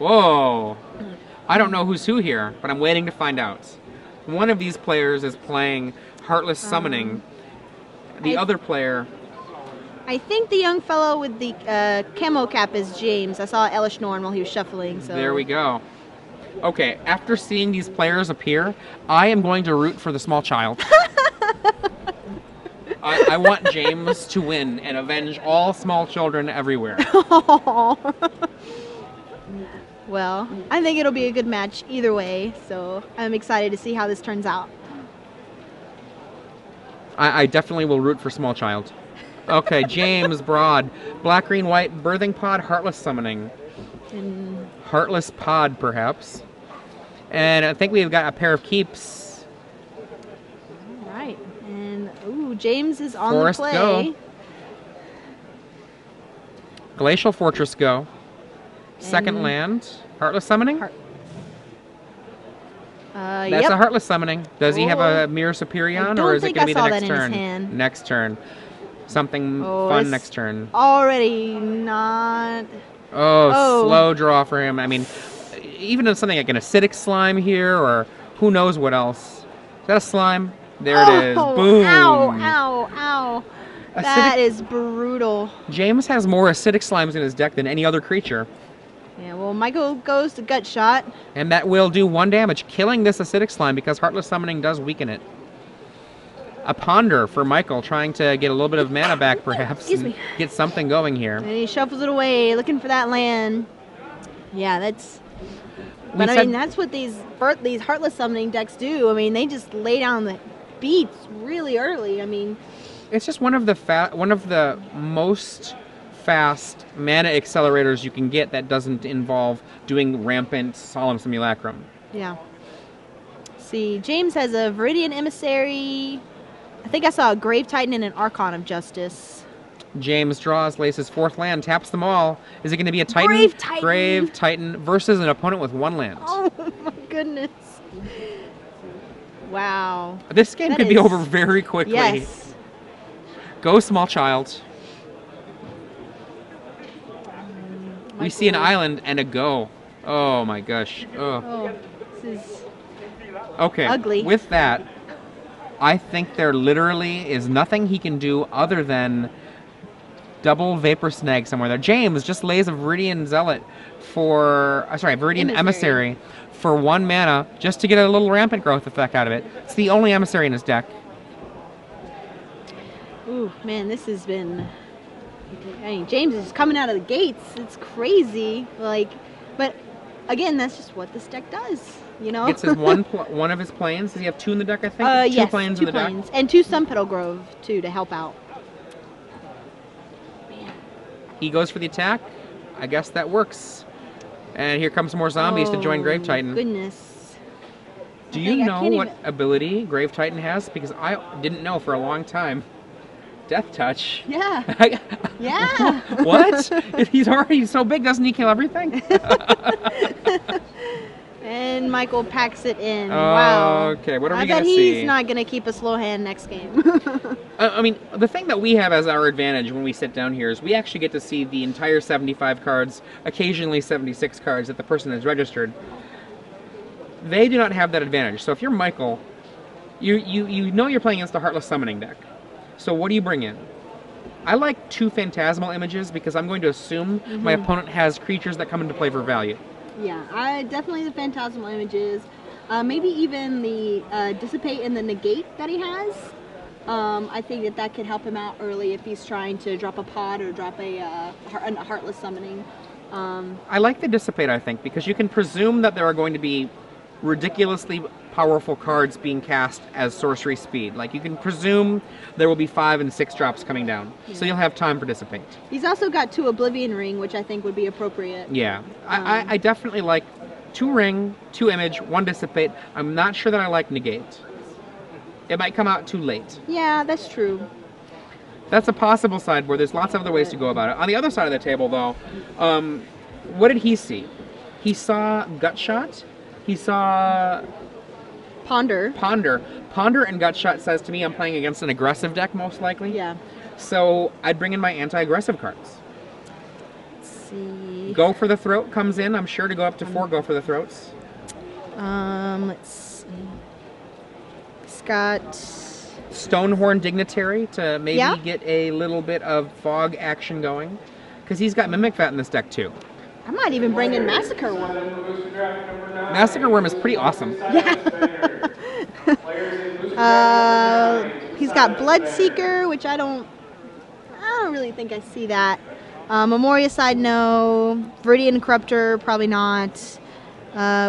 Whoa. I don't know who's who here, but I'm waiting to find out. One of these players is playing Heartless Summoning. The other player... I think the young fellow with the camo cap is James. I saw Elish Norn while he was shuffling. So there we go. Okay, after seeing these players appear, I am going to root for the small child. I want James to win and avenge all small children everywhere. Well, I think it'll be a good match either way, so I'm excited to see how this turns out. I definitely will root for small child. Okay, James, Braud, black, green, white, birthing pod, Heartless Summoning. Heartless pod, perhaps. And I think we've got a pair of keeps. All right, and ooh, James is on Forest the play. Go. Glacial Fortress Go. Second land, Heartless Summoning? That's a Heartless Summoning. Does he have a Mirror Superion, or is it going to be the next turn? Next turn. Something fun next turn. Already not... Oh, slow draw for him. I mean, even if something like an acidic slime here, or who knows what else. Is that a slime? There it is. Boom. Ow, ow, ow. That is brutal. James has more acidic slimes in his deck than any other creature. Yeah, well, Michael goes to Gut Shot. And that will do 1 damage, killing this acidic slime because Heartless Summoning does weaken it. A Ponder for Michael, trying to get a little bit of mana back, perhaps. Excuse me. Get something going here. And he shuffles it away, looking for that land. Yeah, that's... But I mean, that's what these Heartless Summoning decks do. I mean, they just lay down the beats really early. I mean... It's just one of the most fast mana accelerators you can get that doesn't involve doing rampant Solemn Simulacrum. Yeah. See, James has a Viridian Emissary. I think I saw a Grave Titan and an Archon of Justice. James draws, laces 4th land, taps them all. Is it going to be a Titan? Grave Titan! Grave Titan versus an opponent with 1 land. Oh my goodness. Wow. This game could be over very quickly. Yes. Go, small child. We see an island and a go. Oh my gosh. Oh, this is ugly. With that, I think there literally is nothing he can do other than double Vapor Snag somewhere there. James just lays a Viridian Zealot for... Viridian Emissary for 1 mana just to get a little rampant growth effect out of it. It's the only Emissary in his deck. Ooh, man, this has been... I mean, James is coming out of the gates. It's crazy. Like, but again, that's just what this deck does. You know, gets his one of his planes. Does he have 2 in the deck? I think. Yes, 2 planes in the deck, and 2 Sunpetal Grove too to help out. Man. He goes for the attack. I guess that works. And here comes more zombies to join Grave Titan. Goodness. Do you know what ability Grave Titan has? Because I didn't know for a long time. Death Touch. Yeah. Yeah. What? If he's already so big, doesn't he kill everything? And Michael packs it in. Wow. Okay, what are we going to see? I bet he's not going to keep a slow hand next game. I mean, the thing that we have as our advantage when we sit down here is we actually get to see the entire 75 cards, occasionally 76 cards that the person has registered. They do not have that advantage. So if you're Michael, you know you're playing against the Heartless Summoning deck. So what do you bring in? I like 2 Phantasmal Images because I'm going to assume my opponent has creatures that come into play for value. Yeah, definitely the Phantasmal Images. Maybe even the Dissipate and the Negate that he has. I think that could help him out early if he's trying to drop a pod or drop a Heartless Summoning. I like the Dissipate, I think, because you can presume that there are going to be ridiculously powerful cards being cast as sorcery speed. Like, you can presume there will be 5 and 6 drops coming down. Yeah. So you'll have time for Dissipate. He's also got 2 Oblivion Ring, which I think would be appropriate. Yeah. I definitely like 2 Ring, 2 Image, 1 Dissipate. I'm not sure that I like Negate. It might come out too late. Yeah, that's true. That's a possible sideboard. There's lots of other ways to go about it. On the other side of the table, though, what did he see? He saw Gut Shot. He saw... Ponder and Gut Shot says to me I'm playing against an aggressive deck, most likely. Yeah. So I'd bring in my anti-aggressive cards. Let's see. see. Go for the Throat comes in, I'm sure, to go up to 4 Go for the Throats. Let's see. It's got Stonehorn Dignitary to maybe Yeah. get a little bit of fog action going. Because he's got Mimic Vat in this deck, too. I might even bring in Massacre Worm. Massacre Worm is pretty awesome. He's got Bloodseeker, which I don't really think I see that. Memoria Side, no. Viridian Corruptor, probably not.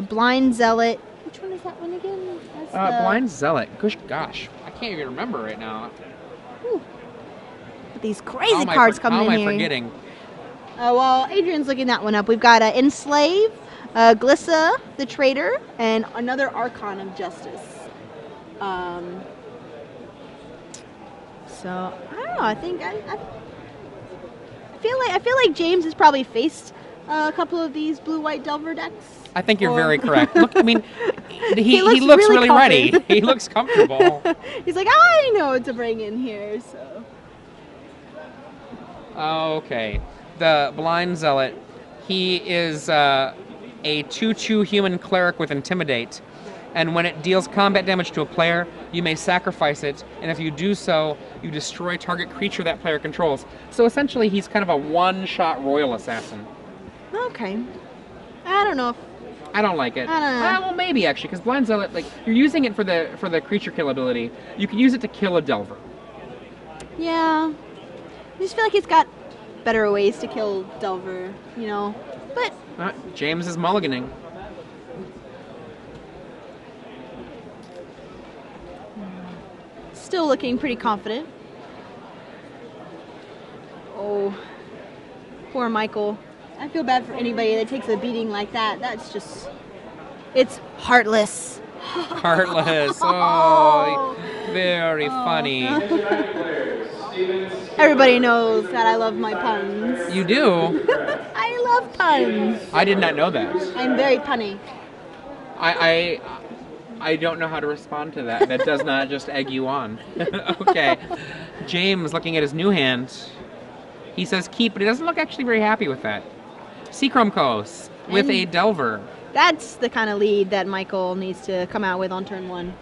Blind Zealot. Which one is that one again? That's Blind Zealot. Gosh, I can't even remember right now. These crazy cards coming in here. How am I forgetting? Well, Adrian's looking that one up. We've got Enslave, Glissa, the Traitor, and another Archon of Justice. So I don't know. I think I feel like James has probably faced a couple of these blue-white Delver decks. I think you're very correct. Look, I mean, he looks looks really really ready. He looks comfortable. He's like, I know what to bring in here. So Okay, the Blind Zealot. He is a 2/2 human cleric with Intimidate, and when it deals combat damage to a player, you may sacrifice it, and if you do so, you destroy target creature that player controls. So essentially, he's kind of a one-shot Royal Assassin. okay, I don't know if I don't like it. I don't know. Well, maybe actually, because Blind Zealot, like, you're using it for the creature kill ability. You can use it to kill a Delver. yeah. I just feel like he's got better ways to kill Delver, you know. But James is mulliganing. still looking pretty confident. Oh, poor Michael. I feel bad for anybody that takes a beating like that. That's just, it's heartless. Heartless. Oh, very funny. Everybody knows that I love my puns. You do? I love puns. I did not know that. I'm very punny. I don't know how to respond to that. That does not just egg you on. Okay. James, looking at his new hand, he says keep, but he doesn't look actually very happy with that. Seachrome Coast with a Delver. That's the kind of lead that Michael needs to come out with on turn 1.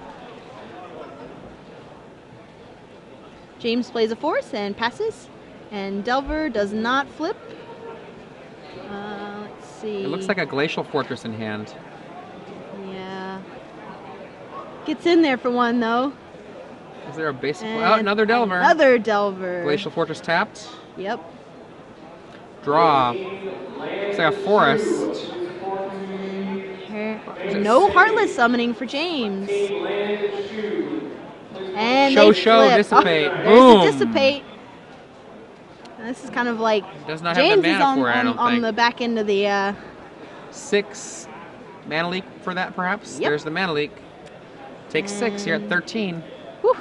James plays a force and passes, and Delver does not flip. Let's see. It looks like a Glacial Fortress in hand. Yeah. Gets in there for one, though. Is there a basic... And Oh, another Delver. Another Delver. Glacial Fortress tapped. Yep. Draw. Looks like a forest. No Heartless summoning for James. And Show, they flip. dissipate. Oh, Boom. there's a dissipate. And this is kind of like Does not have James the is mana for it, I don't on think. the back end of the 6 mana leak for that, perhaps? Yep. There's the mana leak. Take 6, you're at 13. whew,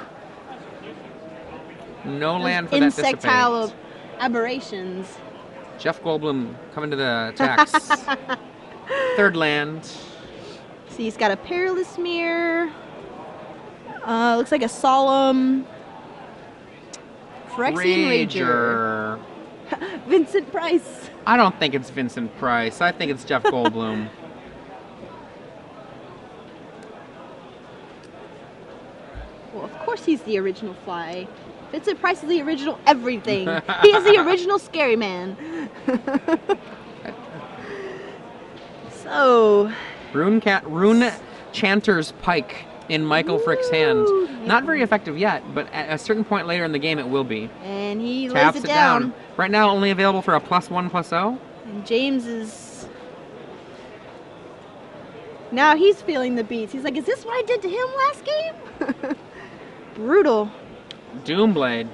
No land for that insectile dissipate. aberrations. Jeff Goldblum coming to the attacks. 3rd land. See, he's got a Perilous Mirror. Looks like a Solemn. Phyrexian Rager. Vincent Price. I don't think it's Vincent Price. I think it's Jeff Goldblum. Well, of course he's the original Fly. Vincent Price is the original everything. He is the original Scary Man. So... Rune Chanter's Pike in Michael Frick's hand. Not very effective yet, but at a certain point later in the game it will be. And he Taps lays it it down. Right now only available for a +1/+0. And James is... Now he's feeling the beats. He's like, is this what I did to him last game? Brutal. Doomblade.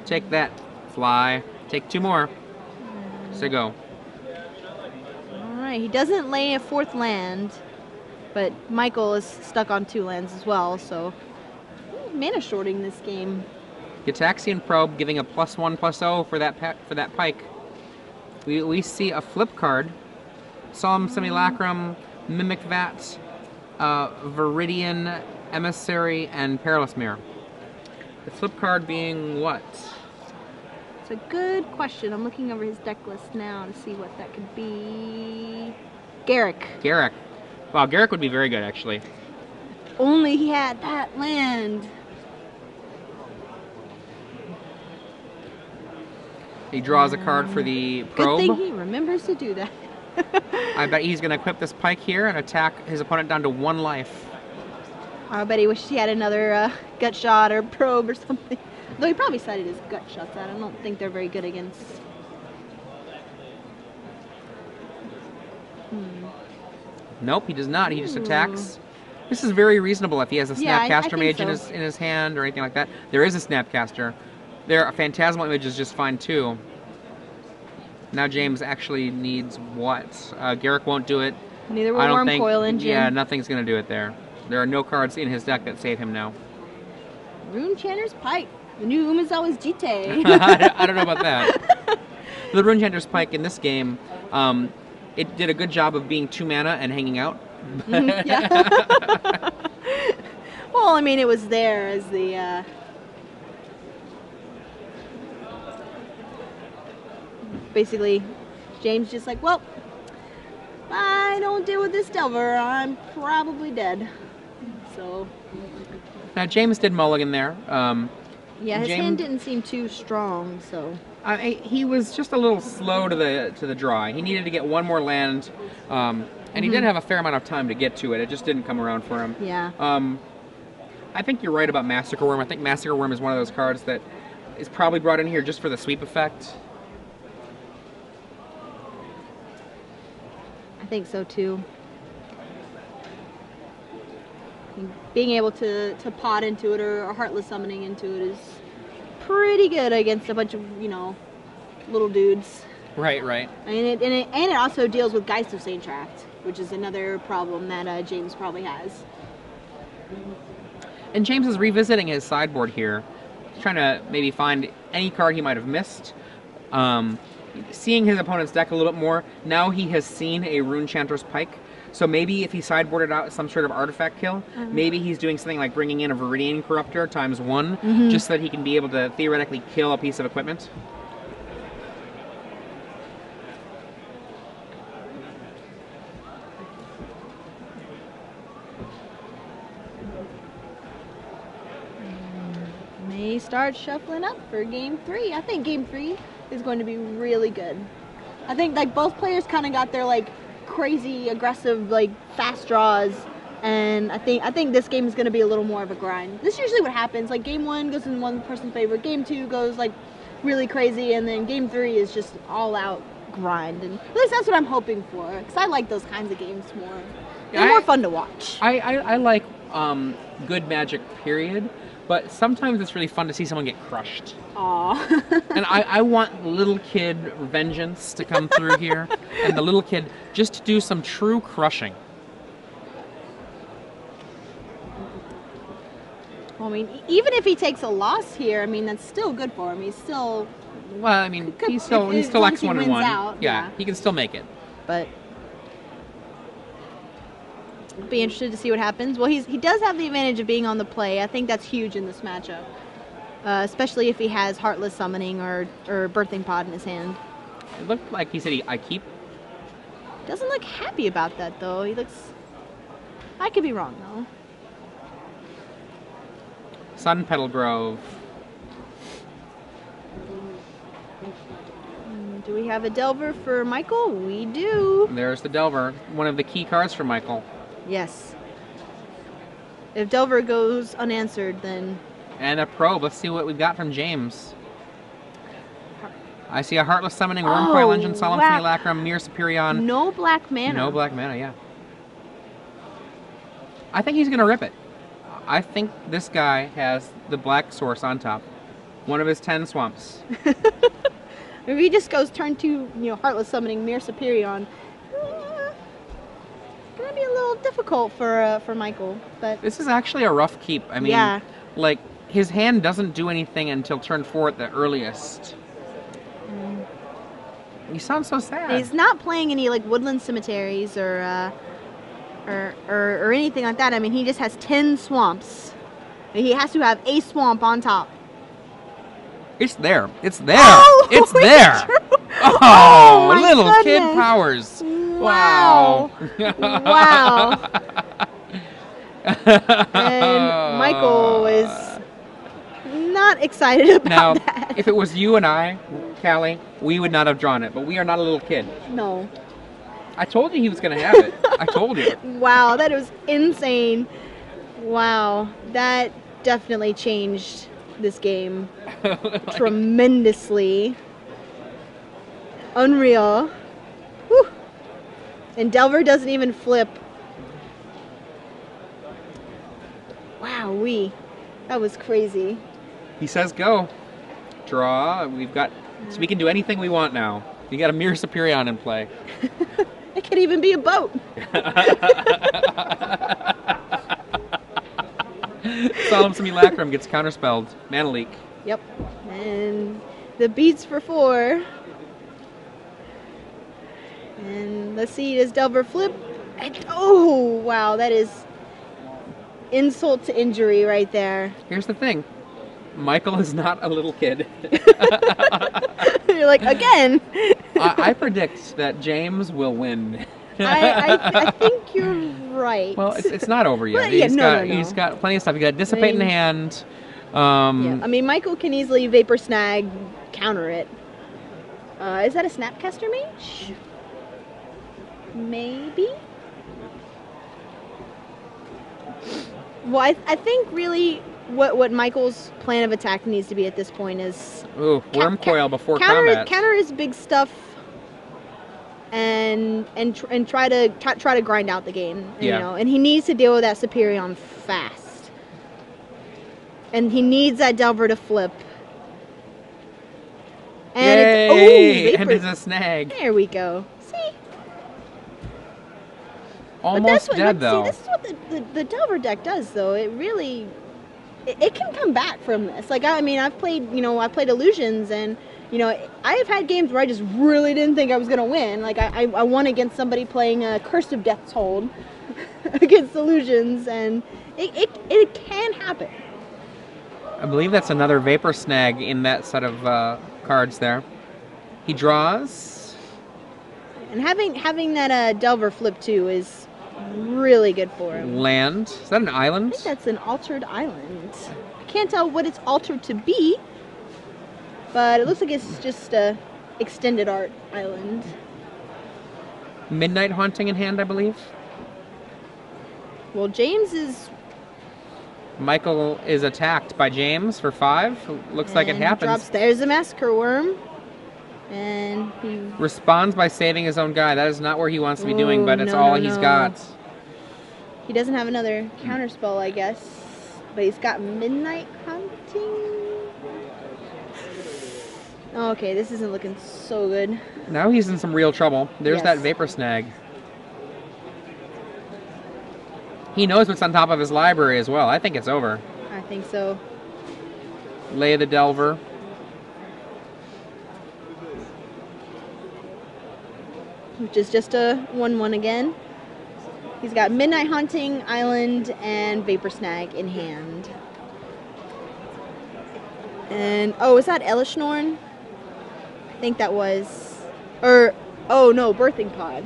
Take that, Fly. Take 2 more. So go. Alright, he doesn't lay a 4th land, but Michael is stuck on 2 lands as well, so mana shorting this game. Gitaxian Probe giving a +1/+0 for that Pike. We see a flip card. Solemn Simulacrum, Mimic Vat, Viridian Emissary, and Perilous Mirror. The flip card being what? It's a good question. I'm looking over his deck list now to see what that could be. Garrick. Garrick. Wow, Garrick would be very good, actually. Only he had that land. He draws a card for the probe. Good thing he remembers to do that. I bet he's going to equip this pike here and attack his opponent down to 1 life. I bet he wished he had another gut shot or probe or something. Though he probably cited his gut shots out. I don't think they're very good against. Nope, he does not. He just attacks. This is very reasonable if he has a Snapcaster Mage in his hand or anything like that. There is a Snapcaster. Their Phantasmal Image is just fine too. Now James actually needs what? Garrick won't do it. Neither will Worm Coil Engine. Yeah, nothing's going to do it there. There are no cards in his deck that save him now. Rune Chanter's Pike. The new Umezawa's Jite. I don't know about that. The Rune Chanter's Pike in this game, it did a good job of being 2 mana and hanging out. Yeah. Well, I mean, it was there as the... Basically, James just like, well, if I don't deal with this Delver, I'm probably dead. So... Now, James did mulligan there. Yeah, his hand didn't seem too strong, so... he was just a little slow to the draw. He needed to get 1 more land, and he did have a fair amount of time to get to it. It just didn't come around for him. Yeah. I think you're right about Massacre Worm. I think Massacre Worm is one of those cards that is probably brought in here just for the sweep effect. I think so too. Being able to pot into it or Heartless Summoning into it is pretty good against a bunch of, you know, little dudes. Right, right. And it also deals with Geist of Saintract, which is another problem that James probably has. And James is revisiting his sideboard here, trying to maybe find any card he might have missed. Seeing his opponent's deck a little bit more, now he has seen a Rune Chanter's Pike. So maybe if he sideboarded out some sort of artifact kill, maybe he's doing something like bringing in a Viridian Corruptor ×1, just so that he can be able to theoretically kill a piece of equipment. May start shuffling up for Game 3. I think Game 3 is going to be really good. I think like both players kind of got their like crazy aggressive like fast draws, and I think this game is going to be a little more of a grind. This is usually what happens. Like Game 1 goes in one person's favor, Game 2 goes like really crazy, and then Game 3 is just all out grind. And at least that's what I'm hoping for, because I like those kinds of games more. They're more fun to watch. I like good Magic, period. But sometimes it's really fun to see someone get crushed. Aww. And I want little kid vengeance to come through here. And the little kid just to do some true crushing. Well, I mean, even if he takes a loss here, I mean, that's still good for him. He's still... Well, I mean, he's still X1-1. Out, yeah, he can still make it. But... be interested to see what happens. Well, he does have the advantage of being on the play. I think that's huge in this matchup, especially if he has Heartless Summoning or Birthing Pod in his hand. It looked like he said I keep. Doesn't look happy about that though. He looks. I could be wrong though. Sun Petal Grove. Do we have a Delver for Micheal? We do. There's the Delver, one of the key cards for Micheal. Yes. If Delver goes unanswered, then... And a probe. Let's see what we've got from James. I see a Heartless Summoning, Worm Coil Engine, Solemn Simulacrum, Mere Superion. No black mana. No black mana, yeah. I think he's going to rip it. I think this guy has the black source on top. One of his 10 swamps. If he just goes turn 2, you know, Heartless Summoning, Mere Superion... gonna be a little difficult for Micheal, but this is actually a rough keep. I mean, like his hand doesn't do anything until turn 4 at the earliest. You sound so sad. He's not playing any like woodland cemeteries or anything like that. I mean, he just has 10 swamps. He has to have a swamp on top. It's there. It's there. Oh, it's it's there. true. Oh, Oh, my little kid goodness. powers. Wow. Wow. And Michael was not excited about Now, that. if it was you and I, Callie, we would not have drawn it, but we are not a little kid. No. I told you he was going to have it. I told you. Wow, that was insane. Wow, that definitely changed this game tremendously. Unreal. Whew. And Delver doesn't even flip. Wow, that was crazy. He says go. Draw. So we can do anything we want now. You got a Mirror Superion in play. It could even be a boat. Solemn Simulacrum gets counterspelled. Mana Leak. Yep. And the beats for 4. And let's see, does Delver flip? Oh, wow, that is insult to injury right there. Here's the thing. Michael is not a little kid. You're like, again. I predict that James will win. I think you're right. Well, it's not over yet. But, yeah, no. He's got plenty of stuff. He got Dissipate in hand. Yeah. I mean, Michael can easily Vapor Snag, counter it. Is that a Snapcaster Mage? Maybe? Well, I think really what Michael's plan of attack needs to be at this point is... Ooh, Worm Coil before counter, combat. Counter his big stuff and try to grind out the game. You know? And he needs to deal with that Superion fast. And he needs that Delver to flip. And Yay! it's, and it's a snag. There we go. See? Almost dead, though. See, this is what the Delver deck does, though. It really... It can come back from this. Like, I mean, I've played Illusions, and, I have had games where I just really didn't think I was going to win. Like, I won against somebody playing a Curse of Death's Hold against Illusions, and it can happen. I believe that's another Vapor Snag in that set of cards there. He draws. And having that Delver flip, too, is really good for him. Land. Is that an island? I think that's an altered island. I can't tell what it's altered to be, but it looks like it's just a extended art island. Midnight Haunting in hand, I believe. Well, James is... Michael is attacked by James for 5. Looks like it happens. There's a Massacre Worm. And he... Responds by saving his own guy. That is not where he wants to be doing, but it's all he's got. He doesn't have another counterspell, I guess. But he's got Midnight Hunting. Oh, okay, this isn't looking so good. Now he's in some real trouble. There's that Vapor Snag. He knows what's on top of his library as well. I think it's over. I think so. Lay the Delver. Which is just a 1/1 again. He's got Midnight Haunting, Island, and Vapor Snag in hand. And, oh, is that Elishnorn? I think that was. Or, oh no, Birthing Pod.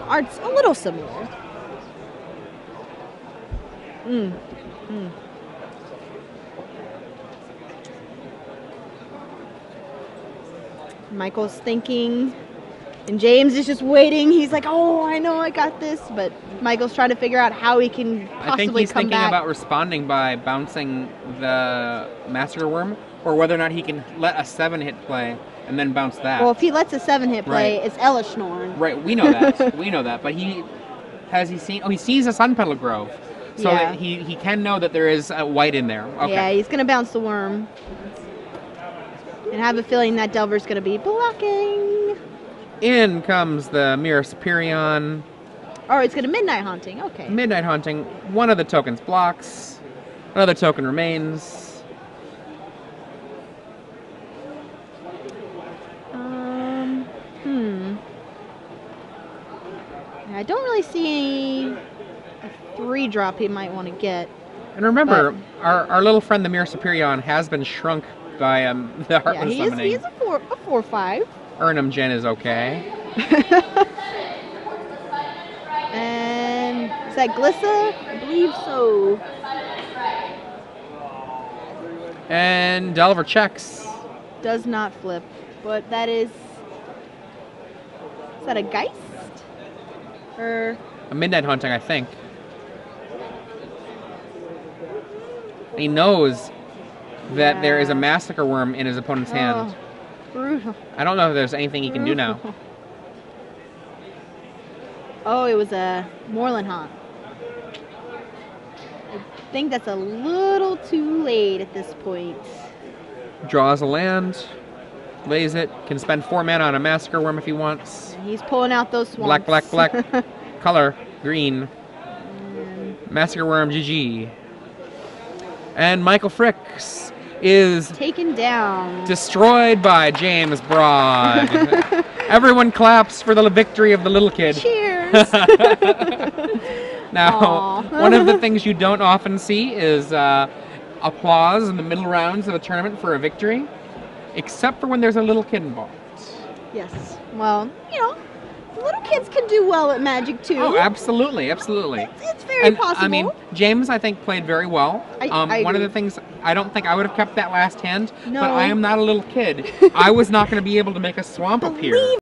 Art's a little similar. Michael's thinking, and James is just waiting. He's like, oh, I know I got this. But Michael's trying to figure out how he can possibly come back. I think he's thinking about responding by bouncing the Massacre Worm, or whether or not he can let a 7-hit play and then bounce that. Well, if he lets a 7-hit play, it's Elishnorn. Right, we know that. We know that. But he seen? Oh, he sees a Sun Petal Grove. So that he can know that there is a white in there. Okay. Yeah, he's going to bounce the worm. And I have a feeling that Delver's going to be blocking. In comes the Mirror Superion. Oh, it's going to Midnight Haunting. Okay. Midnight Haunting. One of the tokens blocks. Another token remains. I don't really see a 3-drop he might want to get. And remember, our little friend the Mirror Superion has been shrunk by the Yeah, Heartless Summoning. he's a 4/5. Urnum Gen is okay. And is that Glissa? I believe so. And Delver checks. Does not flip, but that is that a Geist? Or A Midnight Haunting, I think. He knows that there is a Massacre Worm in his opponent's hand. Brutal. I don't know if there's anything he can do now. Oh, it was a Moorland Haunt. I think that's a little too late at this point. Draws a land, lays it, can spend 4 mana on a Massacre Worm if he wants. He's pulling out those swamps. Black, black, black. Color, green. Massacre Worm, GG. And Michael Fricks is taken down. Destroyed by James Braud. Everyone claps for the victory of the little kid. Cheers! Now, one of the things you don't often see is applause in the middle rounds of a tournament for a victory, except for when there's a little kid involved. Yes. Well, you know, little kids can do well at Magic too. Oh, absolutely, absolutely. It's very possible. I mean, James, I think, played very well. I one of agree. the things, I don't think I would have kept that last hand, No. but I am not a little kid. I was not going to be able to make a swamp appear.